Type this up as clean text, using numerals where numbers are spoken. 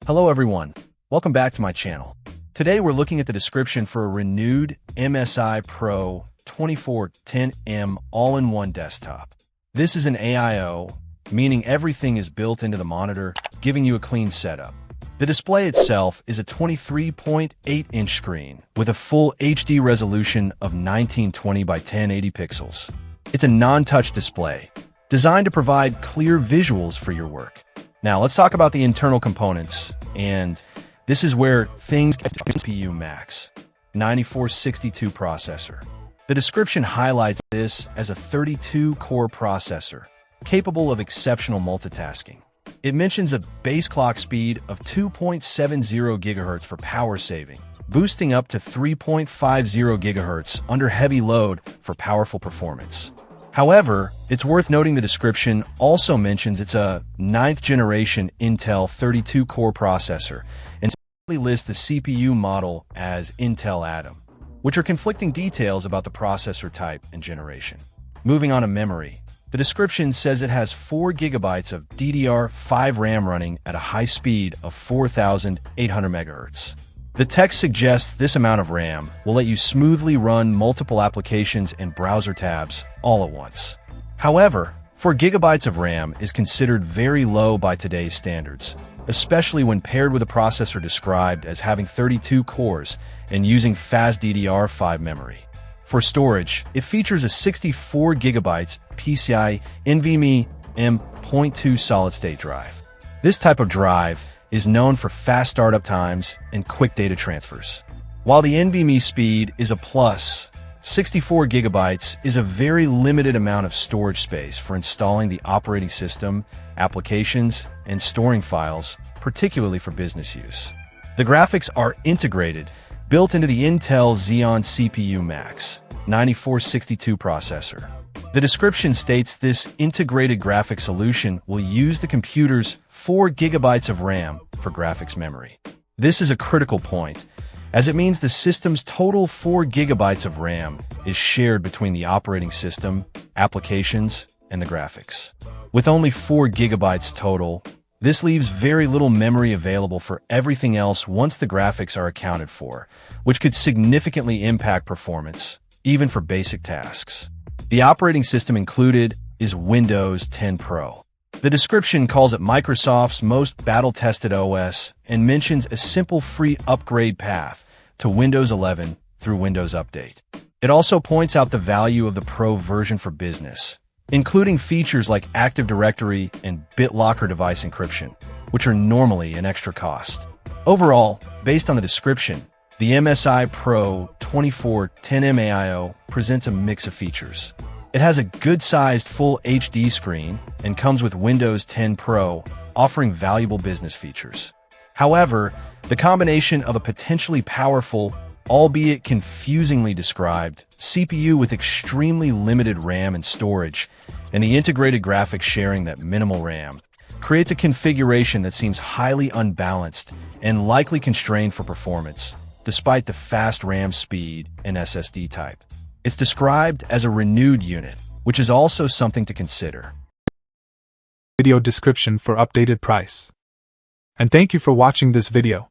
Hello everyone, welcome back to my channel. Today we're looking at the description for a renewed MSI Pro 2410M all-in-one desktop. This is an AIO, meaning everything is built into the monitor, giving you a clean setup. The display itself is a 23.8-inch screen with a full HD resolution of 1920 by 1080 pixels. It's a non-touch display, designed to provide clear visuals for your work. Now let's talk about the internal components, and this is where things get to CPU Max 9462 processor. The description highlights this as a 32-core processor, capable of exceptional multitasking. It mentions a base clock speed of 2.70 GHz for power saving, boosting up to 3.50 GHz under heavy load for powerful performance. However, it's worth noting the description also mentions it's a 9th generation Intel 32-core processor and simply lists the CPU model as Intel Atom, which are conflicting details about the processor type and generation. Moving on to memory, the description says it has 4 GB of DDR5 RAM running at a high speed of 4,800 MHz. The text suggests this amount of RAM will let you smoothly run multiple applications and browser tabs all at once. However, 4 GB of RAM is considered very low by today's standards, especially when paired with a processor described as having 32 cores and using fast DDR5 memory. For storage, it features a 64 GB PCIe NVMe M.2 solid-state drive. This type of drive is known for fast startup times and quick data transfers. While the NVMe speed is a plus, 64 GB is a very limited amount of storage space for installing the operating system, applications, and storing files, particularly for business use. The graphics are integrated, built into the Intel Xeon CPU Max 9462 processor. The description states this integrated graphics solution will use the computer's 4 GB of RAM for graphics memory. This is a critical point, as it means the system's total 4 GB of RAM is shared between the operating system, applications, and the graphics. With only 4 GB total, this leaves very little memory available for everything else once the graphics are accounted for, which could significantly impact performance, even for basic tasks. The operating system included is Windows 10 Pro. The description calls it Microsoft's most battle-tested OS and mentions a simple free upgrade path to Windows 11 through Windows Update. It also points out the value of the Pro version for business, including features like Active Directory and BitLocker device encryption, which are normally an extra cost. Overall, based on the description, the MSI Pro 2410M AIO presents a mix of features. It has a good-sized full HD screen and comes with Windows 10 Pro, offering valuable business features. However, the combination of a potentially powerful, albeit confusingly described, CPU with extremely limited RAM and storage, and the integrated graphics sharing that minimal RAM, creates a configuration that seems highly unbalanced and likely constrained for performance, despite the fast RAM speed and SSD type. It's described as a renewed unit, which is also something to consider. Video description for updated price. And thank you for watching this video.